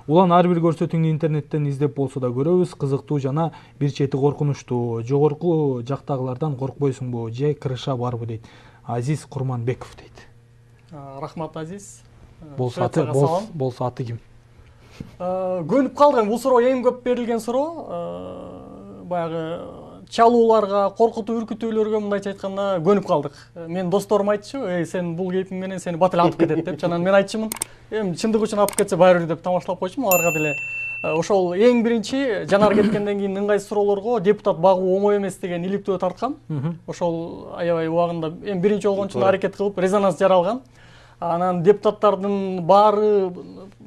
Улан ар бир көрсөтүүңдү интернеттен издеп болсо да көрөбүз, кызыктуу жана бир чети коркунучтуу. Жогорку жактагылардан коркпойсуңбу же крыша барбы дейт. Азиз Курманбеков дейт. Рахмат, Азиз. Болсо аты ким? Көнүп калдым. Бул суроо эң көп берилген суроо. Баягы чалууларга, коркутуу, үркүтүүлөргө мындайча айтканда көнүп калдык. Мен досторум айтчу, сен бул кейпиң менен сени бат эле атып кетет деп. Анан мен айтчумун, чындык үчүн атып кетсе баары бир деп тамашталап койчумун. Аларга деле ошол эң биринчи жанар кеткенден кийин ыңгайсыз суроолорго депутат багуу оңой эмес деген иликтөө тарткам. Ошол аябай убагында эми биринчи болгон үчүн аракет кылып резонанс жаралган. Анан депутаттардын баары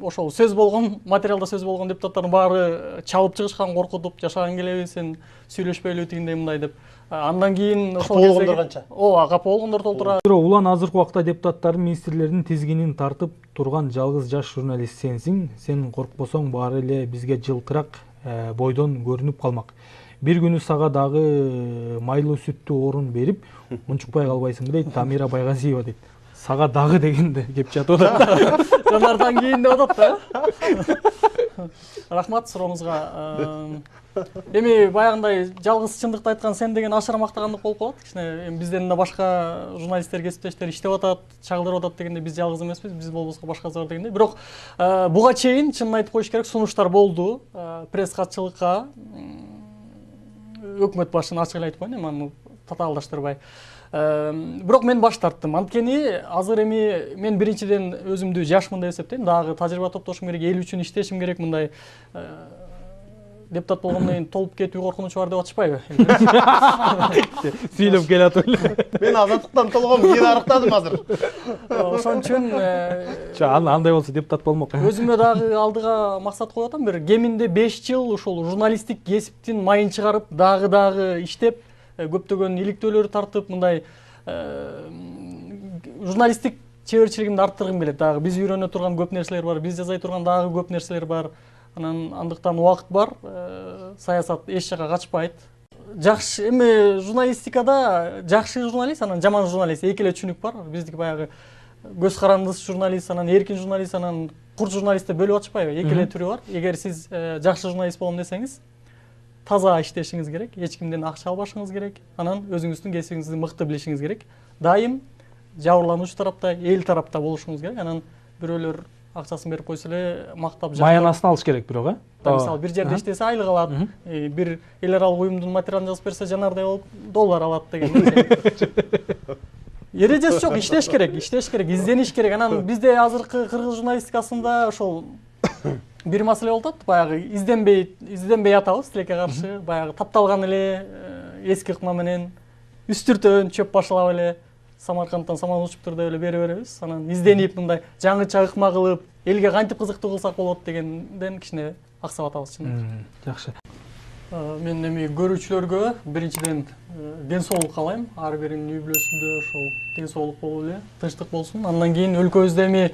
ошол сөз болгон, материалда сөз болгон депутаттардын баары чабып чыгышкан, коркутуп, жашаган келеби, сен сүйлөшпөйлү тигиндей мындай деп. Андан кийин ошол болгондор канча? Ооба, капа болгондор толтура. Улан азыркы убакта депутаттардын, министрлердин тизгинин тартып турган жалгыз жаш журналист сенсиң. Сен коркпосоң баары эле бизге жылтырак бойдон көрүнүп калмак. Бир күнү сага дагы майлуу сүттүү орун берип, унчукпай калбайсыңбы дейт Тамира Байгазиева дейт. Сага дагы дегенде кеп жатып атат. Жанардан кийин деп атат да. Рахмат сурооңузга. Эми баягындай жалгыз чындыкты айткан сен деген ашыра мактагандык болуп калат. Кичине бизден да башка журналисттер, кесиптештер иштеп атат, чагылдырып атат дегенде биз жалгыз эмеспиз, биз болбосо башкасы бар дегенде. Бирок буга чейин чынын айтып коюш керек, сунуштар болду пресс катчылыкка. Өкмөт башчыны ачык эле айтып коеюн, эми аны татаалдаштырбай. Бирок мен баш тарттым. Анткени азыр эми мен биринчиден өзүмдү жашмын деп эсептейм. Дагы тажрыйба топтошум керек, эл үчүн иштешим керек. Мындай депутат болгондон кийин толуп кетүү коркунучу бар деп атышпайбы? Сүйлөп келатып эле. Мен азаттыктан толгом, эл арыктадым азыр. Ошон үчүн андай болсо депутат болмок. өзүмө дагы алдыга максат коюп атам. Бир кеминде 5 жыл ушул журналисттик кесиптин майын чыгарып, дагы иштеп, көптөгөн иликтөөлөр тартып, мындай журналисттик чеберчилигимди арттыргым келет. Дагы биз үйрөнө турган көп нерселер бар, биз жазай турган дагы көп нерселер бар. Анан андыктан убакыт бар. Саясат эч жака качпайт. Жакшы эми журналистикада жакшы журналист, анан жаман журналист эки эле түшүнүк бар. Биздики баягы көз карандыс журналист, анан эркин журналист, анан курт журналист деп бөлүп атышпайбы? Эки эле түрү бар. Эгер сиз жакшы журналист болом десеңиз, таза иштешиңиз керек, эч кимден акча албашыңыз керек, анан өзүңүздүн кесибиңизди мыкты билишиңиз керек. Дайым жабырлануучу тарапта, эл тарапта болушуңуз керек. Анан бирөөлөр акчасын берип койсо эле мактап маянасын алыш керек бирок, мисалы бир жерде иштесе айлык алат, бир эл аралык уюмдун материалын жазып берсе жанардай болуп доллар алат деген. Эрежеси жок, иштеш керек, издениш керек. Анан бизде азыркы кыргыз журналистикасында ошол бир маселе болуп атат. Баягы изденбей атабыз тилекке каршы, баягы тапталган эле эски ыкма менен үстүртөн чөп башылап эле Самаркандтан саман учуп тур деп эле бере беребиз. Анан изденип мындай жаңыча ыкма кылып, элге кантип кызыктуу кылсак болот дегенден кичине аксап атабыз чын. Жакшы. Мен эми көрүүчүлөргө биринчиден ден соолук каалайм. Ар биринин үй бүлөсүндө ошол ден соолук болуп эле, тынчтык болсун. Андан кийин өлкөбүздө эми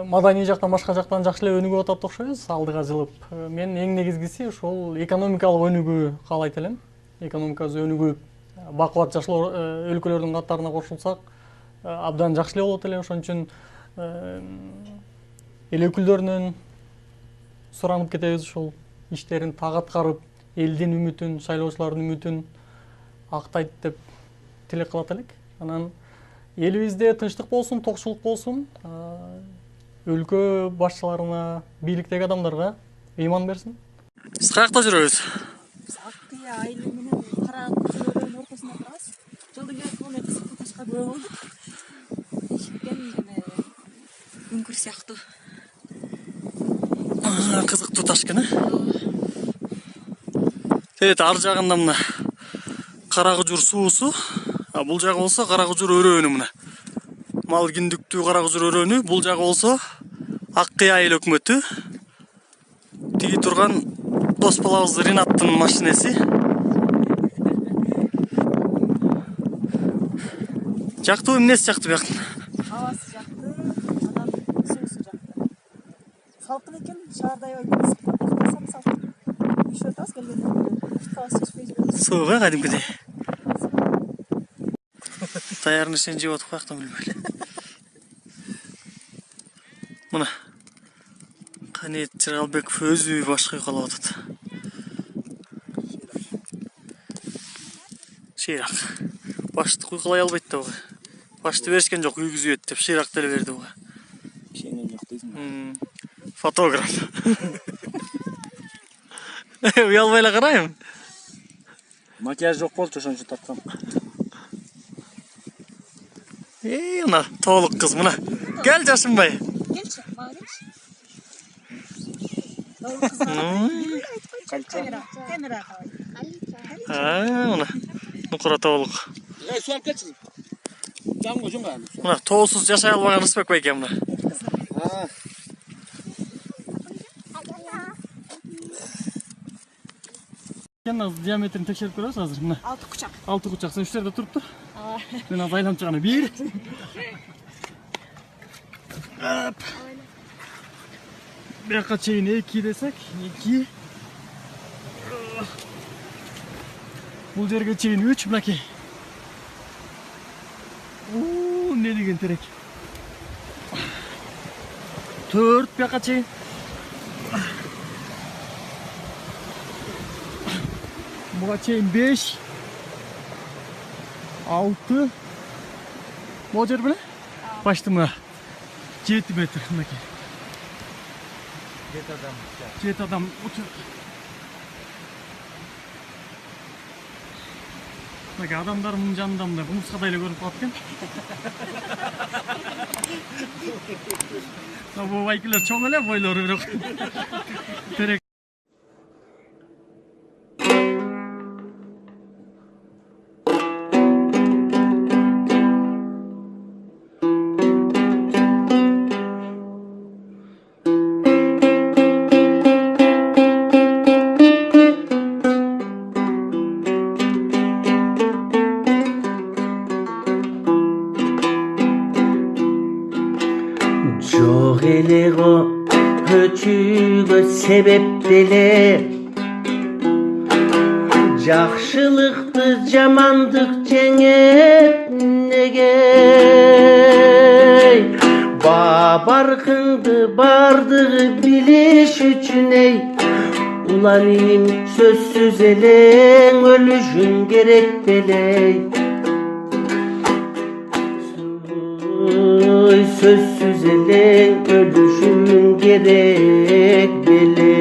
маданий жактан башка жактан жакшы эле өнүгүп атат окшойбуз, алдыга жылып. Мен эң негизгиси ошол экономикалык өнүгүү каалайт элем. Экономикабыз өнүгүп, бакубат жашыл өлкөлөрдүн катарына кошулсак, абдан жакшы эле болот эле. Ошон үчүн эл өкүлдөрүнөн суранып кетебиз ушул иштерин так аткарып, элдин үмүтүн, шайлоочулардын үмүтүн актайт деп тилек кылат элек. Анан элибизде тынчтык болсун, токчулук болсун, өлкө башчыларына, бийликтеги адамдарга ыйман берсин. Биз каякта жүрөбүз? Аккыя айыл менен кара күчөлөрдүн ортосунда турабыз. Жолдон келип калганда кызыктуу ташка күбө болдук. Ишиткен жана үңкүр сыяктуу. Кызыктуу таш экен, Evet, ар жагында мына Каракужур суусу, бул жагы болсо Каракужур өрөөнү мына. Мал киндиктүү Каракужур өрөөнү, бул жагы болсо Аккыя айыл өкмөтү. Тиги турган дос балабыз Ринаттын машинеси. Жактуу, эмнеси жактуу бияктын? Абасы жакты, анан суусу жакты. Салкын экен, шаарда аябай салкын. Üşüp атабыз келгенде. Сууга кадимкидей. Таярын ишен жеп атып каяктан билбейли. Мына Кенет Жыргалбеков өзү башка калып атат. Шыйрак. Башты куйкалай албайт да буга. Башты беришкен жок, үйгүзүп ет деп шыйрак деле берди буга. Ишенген жок дейсиңби? Фотограф. Уялбай эле карайм. Макияж жок болчу, ошон үчүн тарткам. Мына толук кыз мына. Кел Жашынбай. Келчи, мага келчи. Камерага. Мына. Нукура толук. Суу алып кетчи. Жамго жумга. Мына тоосуз жашай албаган Рысбек байке мына. Диаметрин текшерип көрөбүз азыр мына. 6 кучак. 6 кучак. Сен уштерде туруп тур. Мен азыр айланып чыганы 1. Бияка чейин 2 десек, 2. Бул жерге чейин 3 мынакей. Не деген терек. 4 бияка чейин. Буга чейин 5. 6. Могу жер беле? Почти мына 7 метр мынакей. 7 адам учур. Мынакей адамдар мунун жанында мындай кумурскадай эле көрүнүп калат экен. Бул байкелер чоң эле бойлору бирок. Терек. Жок эле көчүүгө себеп деле жакшылыкты жамандык жеңет неге баркыңды бардыгы билиш үчүн эй уланын сөзсүз элең өлүшүң керек беле сөзсүз элең өлүшүң керек беле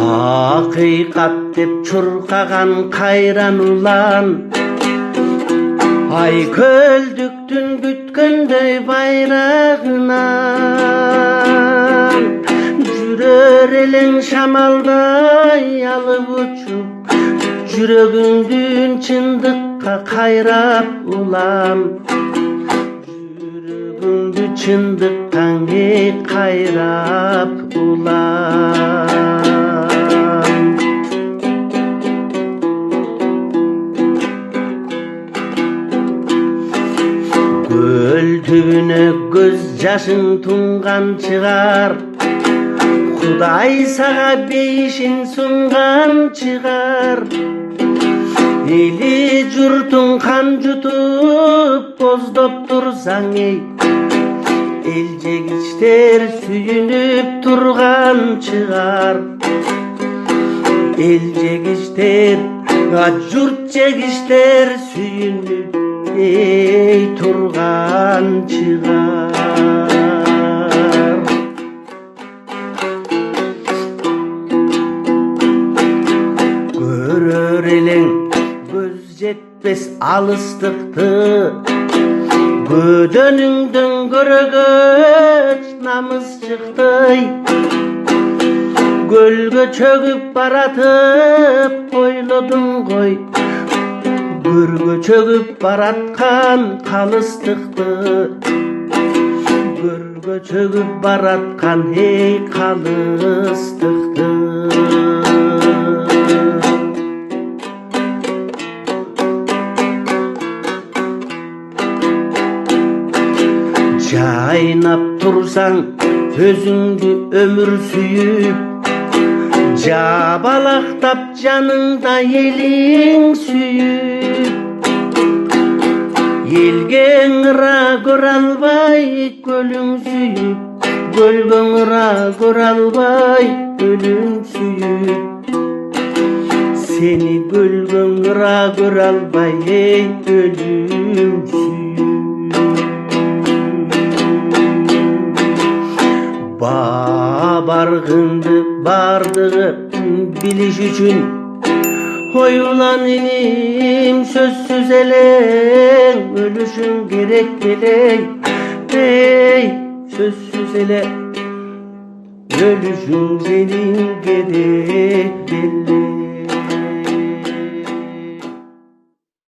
акыйкат деп чуркаган кайран улан ай көлдүктүн күткөндөй байрагынан жүрөр элең шамалдай алып учуп жүрөгүңдүн чындыкка кайрап улам жүрөгүңдү чындыкка кайрап улам көл түбүнө көз жашың тунган чыгар Кудай сага бейишин сунган чыгар Эли журтуң кан жутуп боздоп турсаң эй Эл жегичтер сүйүнүп турган чыгар Эл жегичтер журт жегичтер сүйүнүп эй турган чыгар Көрөр элең көз жетпес алыстыкты Көдөнүңдөн көрөгөч намыс чыкты Көлгө чөгүп баратып ойлодуң гой Көргө чөгүп бараткан калыстыкты Көргө чөгүп бараткан эй калыстыкты Жайнап турсаң өзүңдү өмүр сүйүп Жабалактап жаныңда элиң сүйүп Елге ыңыра көре албай көлүң сүйүп, көлгө ыңыра көре албай өлүң сүйүп. Seni gölgün ıra gör albay ey ölüm Bargındı bardığı biliş üçün Oyulan inim sözsüz eleң Ölüşün gerek eleң Ey sözsüz eleң Ölüşün senin gerek eleң